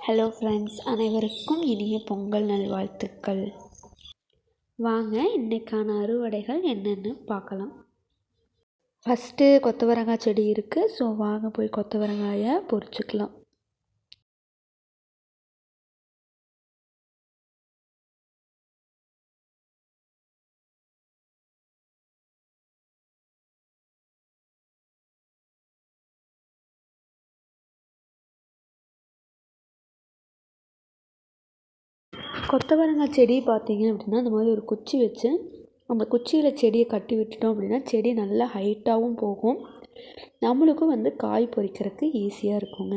Hello friends, அனைவருக்கும் இனிய பொங்கல் நல்வாழ்த்துக்கள். வாங்க இன்றைக்கான அறுவடைகள் என்னென்னு பார்க்கலாம். ஃபஸ்ட்டு கொத்தவரங்காய் செடி இருக்குது. ஸோ வாங்க போய் கொத்தவரங்காயை பொரிச்சுக்கலாம். கொத்தவரங்காய் செடி பார்த்திங்க அப்படின்னா இந்த மாதிரி ஒரு குச்சி வச்சு அந்த குச்சியில் செடியை கட்டி விட்டுட்டோம் அப்படின்னா செடி நல்லா ஹைட்டாகவும் போகும். நம்மளுக்கும் காய் பொரிக்கிறதுக்கு ஈஸியாக இருக்குங்க.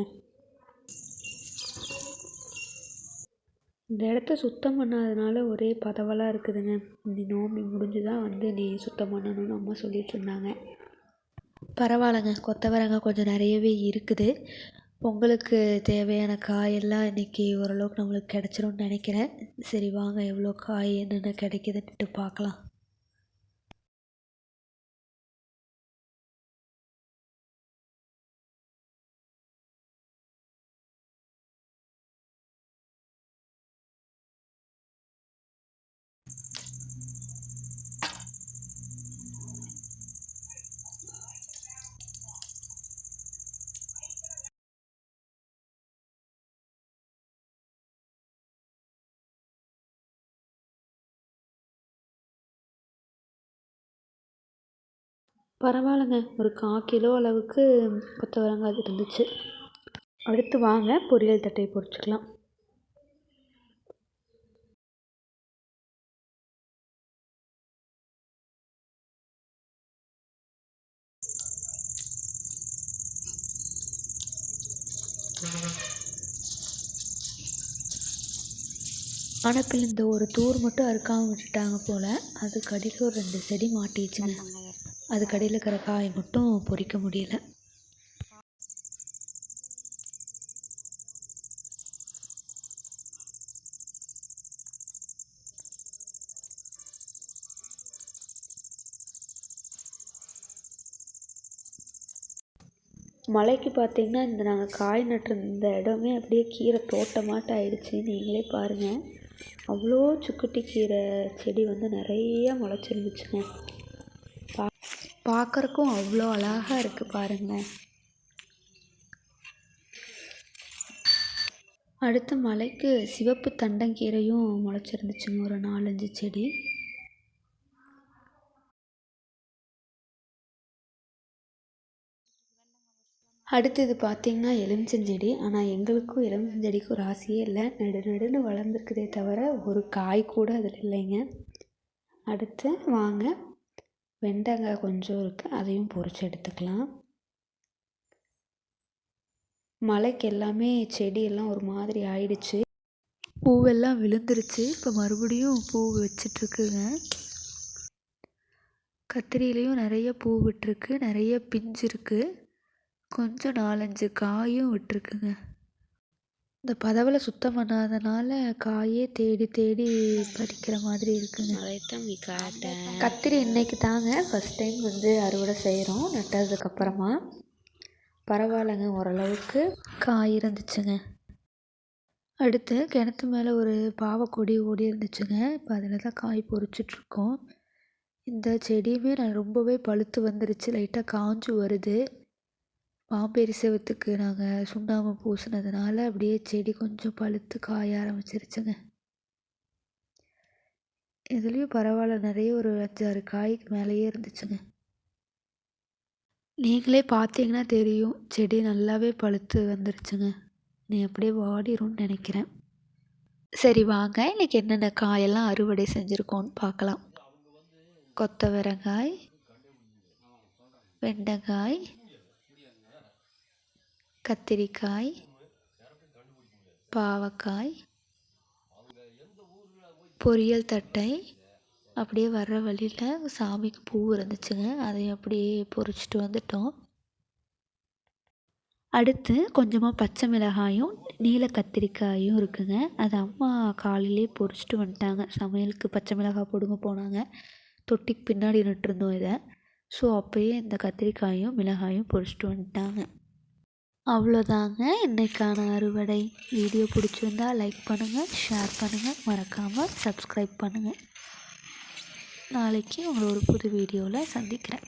இந்த இடத்த சுத்தம் பண்ணாதனால ஒரே பதவலாக இருக்குதுங்க. இந்த நோம்பி முடிஞ்சு தான் நீ சுத்தம் பண்ணணும்னு அம்மா சொல்லிட்டு இருந்தாங்க. பரவாயில்லைங்க, கொத்தவரங்காய் கொஞ்சம் நிறையவே இருக்குது. பொங்கலுக்கு தேவையான காயெல்லாம் இன்றைக்கி ஓரளவுக்கு நம்மளுக்கு கிடச்சிரும்னு நினைக்கிறேன். சரி வாங்க எவ்வளோ காய் என்னென்ன கிடைக்குதுன்ட்டு பார்க்கலாம். பரவாயில்லைங்க, ஒரு 1/4 கிலோ அளவுக்கு கொத்தவரங்காய் இருந்துச்சு. அடுத்து வாங்க பொரியல் தட்டையை பொரிச்சுக்கலாம். அனுப்பில் இந்த ஒரு தூர் மட்டும் அறுக்காமல் விட்டுட்டாங்க போல். அதுக்கு அடியில் ஒரு 2 செடி மாட்டிச்சுங்க. அதுக்கு அடியில் இருக்கிற காய் மட்டும் பொரிக்க முடியல. மழைக்கு பார்த்திங்கன்னா நாங்கள் காய் நட்டிருந்த இடமே அப்படியே கீரை தோட்டமாட்டம் ஆயிடுச்சு. நீங்களே பாருங்கள், அவ்வளோ சுக்குட்டி கீரை செடி நிறைய முளைச்சிருந்துச்சுங்க. பார்க்குறக்கும் அவ்வளோ அழகாக இருக்குது பாருங்கள். அடுத்து மலைக்கு சிவப்பு தண்டங்கீரையும் முளைச்சிருந்துச்சுங்க, ஒரு 4-5 செடி. அடுத்தது பார்த்திங்கன்னா எலுமிச்சஞ்செடி. ஆனால் எங்களுக்கும் எலுமிச்சஞ்செடிக்கும் ஒரு ஆசையே இல்லை. நடுன்னு வளர்ந்துருக்குதே தவிர ஒரு காய் கூட அதில் இல்லைங்க. அடுத்து வாங்க வெண்டைக்காய் கொஞ்சம் இருக்குது, அதையும் பொரிச்சு எடுத்துக்கலாம். மழைக்கு எல்லாமே செடியெல்லாம் ஒரு மாதிரி ஆயிடுச்சு. பூவெல்லாம் விழுந்துருச்சு. இப்போ மறுபடியும் பூ வச்சிட்ருக்குங்க. கத்திரிலையும் நிறைய பூ விட்டுருக்கு, நிறைய பிஞ்சு இருக்குது. கொஞ்சம் 4-5 காயும் விட்டுருக்குங்க. இந்த பதவலை சுத்தம் பண்ணாதனால காயே தேடி தேடி பறிக்கிற மாதிரி இருக்குங்க. கத்திரி இன்னைக்கு தாங்க ஃபஸ்ட் டைம் அறுவடை செய்கிறோம் நட்டதுக்கப்புறமா. பரவாயில்லைங்க, ஓரளவுக்கு காய் இருந்துச்சுங்க. அடுத்து கிணத்து மேலே ஒரு பாவக்கொடி ஓடி இருந்துச்சுங்க. இப்போ அதில் தான் காய் பொரிச்சிட்ருக்கோம். இந்த செடியுமே ரொம்பவே பழுத்து வந்துருச்சு, லைட்டாக காஞ்சு வருது. பாம்பேரி செவத்துக்கு நாங்கள் சுண்ணாம்பு பூசினதுனால அப்படியே செடி கொஞ்சம் பழுத்து காய ஆரம்பிச்சிருச்சுங்க. இதுலேயும் பரவாயில்ல, நிறைய ஒரு 5-6 காய்க்கு மேலேயே இருந்துச்சுங்க. நீங்களே பார்த்தீங்கன்னா தெரியும், செடி நல்லாவே பழுத்து வந்துருச்சுங்க. நீ அப்படியே வாடிரும்னு நினைக்கிறேன். சரி வாங்க இன்றைக்கி என்னென்ன காயெல்லாம் அறுவடை செஞ்சுருக்கோன்னு பார்க்கலாம். கொத்தவரங்காய், வெண்டைக்காய், கத்திரிக்காய், பாவக்காய், பொரியல் தட்டை. அப்படியே வர்ற வழியில் சாமிக்கு பூ இருந்துச்சுங்க, அதையும் அப்படியே பொரிச்சிட்டு வந்துட்டோம். அடுத்து கொஞ்சமாக பச்சை மிளகாயும் நீல கத்திரிக்காயும் இருக்குங்க. அது அம்மா காலையிலே பொரிச்சிட்டு வந்துட்டாங்க. சமையலுக்கு பச்சை மிளகாய் போடுங்க போனாங்க. தொட்டிக்கு பின்னாடி நட்டுருந்தோம் இதை. ஸோ அப்போயே இந்த கத்திரிக்காயும் மிளகாயும் பொரிச்சிட்டு வந்துட்டாங்க. அவ்வளோதாங்க இன்றைக்கான அறுவடை. வீடியோ பிடிச்சிருந்தா லைக் பண்ணுங்கள், ஷேர் பண்ணுங்கள், மறக்காமல் சப்ஸ்கிரைப் பண்ணுங்கள். நாளைக்கு உங்களை ஒரு புது வீடியோவில் சந்திக்கிறேன்.